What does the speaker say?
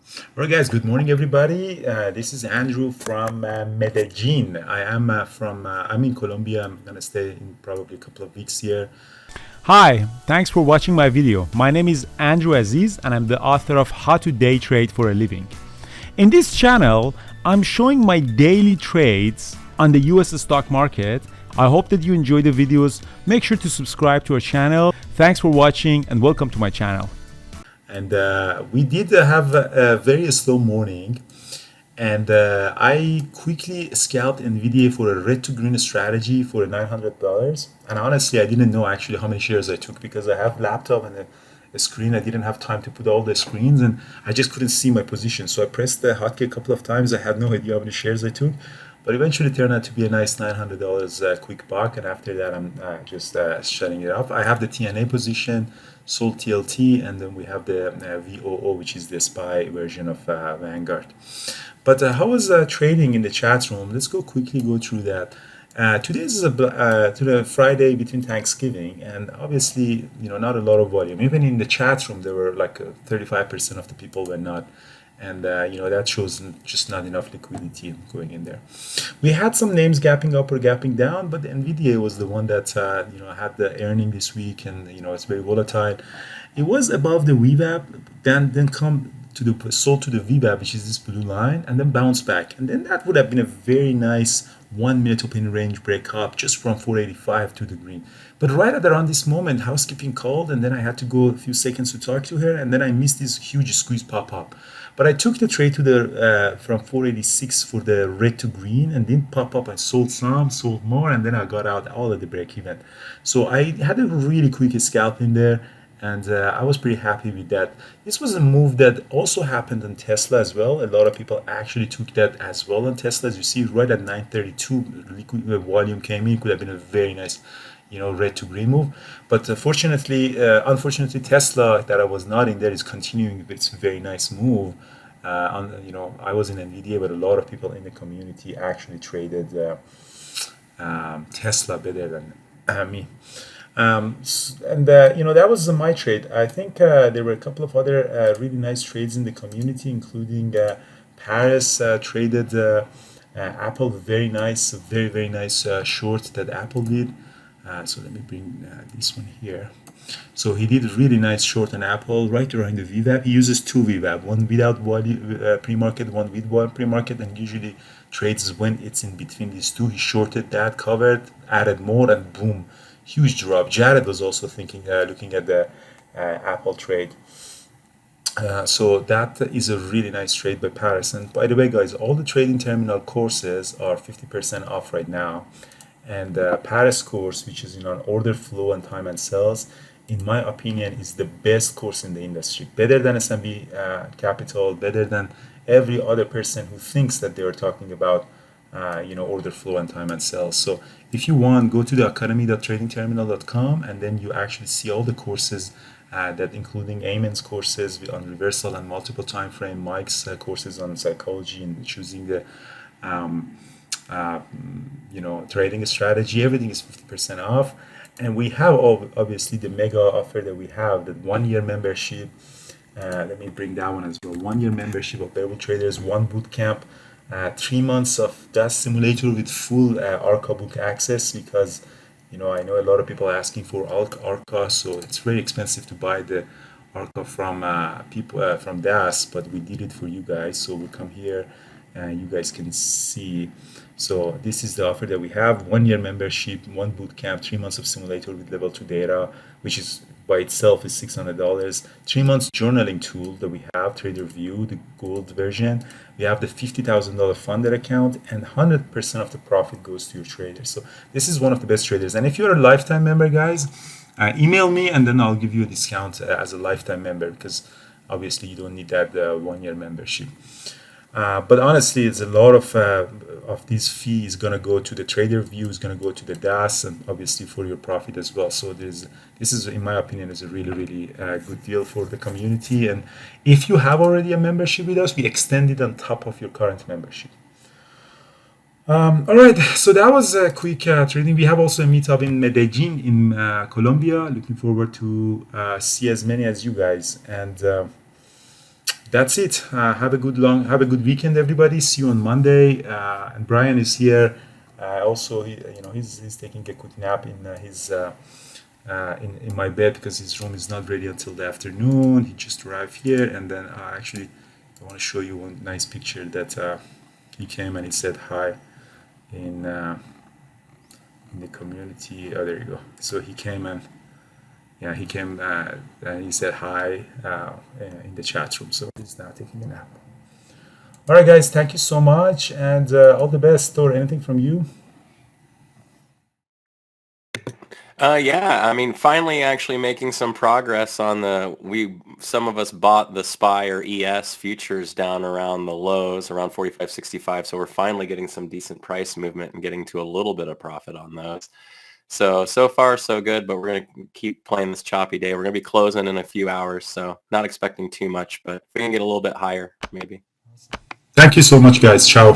All right, guys. Good morning, everybody. This is Andrew from Medellin. I'm in Colombia. I'm gonna stay in probably a couple of weeks here. Hi, thanks for watching my video. My name is Andrew Aziz and I'm the author of How to Day Trade for a Living. In this channel, I'm showing my daily trades on the US stock market. I hope that you enjoy the videos. Make sure to subscribe to our channel. Thanks for watching and welcome to my channel. And we did have a very slow morning, and I quickly scalped NVDA for a red to green strategy for $900. And honestly, I didn't know actually how many shares I took because I have laptop and a screen. I didn't have time to put all the screens, and I just couldn't see my position. So I pressed the hotkey a couple of times. I had no idea how many shares I took, but eventually turned out to be a nice $900 quick buck. And after that, I'm just shutting it off. I have the TNA position, sold TLT, and then we have the VOO, which is the SPY version of Vanguard. But how was trading in the chat room? Let's quickly go through that. Today is to the Friday between Thanksgiving, and obviously, not a lot of volume. Even in the chat room, there were like 35% of the people were not, and that shows just not enough liquidity going in there. We had some names gapping up or gapping down, but the NVDA was the one that had the earning this week, and it's very volatile. It was above the VWAP, then come to the sold to the VWAP, which is this blue line, and then bounce back, and then that would have been a very nice 1 minute open range break up just from 485 to the green. But right at around this moment, housekeeping called, and then I had to go a few seconds to talk to her, and then I missed this huge squeeze pop up. But I took the trade to the from 486 for the red to green, and didn't pop up. I sold some, sold more, and then I got out all at the break even. So I had a really quick scalp in there, and I was pretty happy with that. This was a move that also happened on Tesla as well. A lot of people actually took that as well on Tesla. As you see, right at 932, liquid volume came in. It could have been a very nice, red to green move. But unfortunately, Tesla that I was not in there is continuing with its very nice move. I was in NVDA, but a lot of people in the community actually traded Tesla better than me. And that was my trade. I think there were a couple of other really nice trades in the community, including Paris traded Apple. Very nice, very nice short that Apple did. So let me bring this one here. So he did a really nice short on Apple right around the VWAP. He uses two VWAP, one without pre-market, one with pre-market, and usually trades when it's in between these two. He shorted that, covered, added more, and boom, huge drop. Jared was also looking at the Apple trade. So that is a really nice trade by Paris. And by the way, guys, all the trading terminal courses are 50% off right now. And Paris course, which is on order flow and time and sales, in my opinion, is the best course in the industry. Better than SMB Capital, better than every other person who thinks that they are talking about order flow and time and sales. So if you want, go to the academy.tradingterminal.com, and then you actually see all the courses that including Ayman's courses on reversal and multiple time frame, Mike's courses on psychology and choosing the trading strategy. Everything is 50% off. And we have obviously the mega offer that we have, the 1 year membership. Let me bring that one as well. 1 year membership of Bearable Traders, one boot camp, 3 months of DAS simulator with full ARCA book access, because I know a lot of people are asking for ARCA, so it's very expensive to buy the ARCA from people from DAS, but we did it for you guys. So we come here and you guys can see. So this is the offer that we have: 1 year membership, one boot camp, 3 months of simulator with level 2 data, which is by itself is $600. 3 months journaling tool that we have, Trader View, the gold version. We have the $50,000 funded account, and 100% of the profit goes to your traders. So this is one of the best traders. And if you're a lifetime member, guys, email me and then I'll give you a discount as a lifetime member, because obviously you don't need that 1 year membership. But honestly, it's a lot of these fees going to go to the trader view, is going to go to the DAS, and obviously for your profit as well. So this is, in my opinion, is a really good deal for the community. And if you have already a membership with us, we extend it on top of your current membership. All right, so that was a quick trading. We have also a meetup in Medellin in Colombia. Looking forward to see as many as you guys. And That's it. Have a good weekend, everybody. See you on Monday. And Brian is here. Also, he's taking a quick nap in his in my bed because his room is not ready until the afternoon. He just arrived here, and then actually, I want to show you one nice picture that he came and he said hi in in the community. Oh, there you go. So he came and yeah, he came and he said hi in the chat room. So he's now taking a nap. All right, guys, thank you so much, and all the best. Or anything from you? Yeah, I mean, finally actually making some progress on some of us bought the SPY or ES futures down around the lows, around 45.65. So we're finally getting some decent price movement and getting to a little bit of profit on those. So far so good, but we're going to keep playing this choppy day. We're going to be closing in a few hours, so not expecting too much, but we can get a little bit higher, maybe. Thank you so much, guys. Ciao.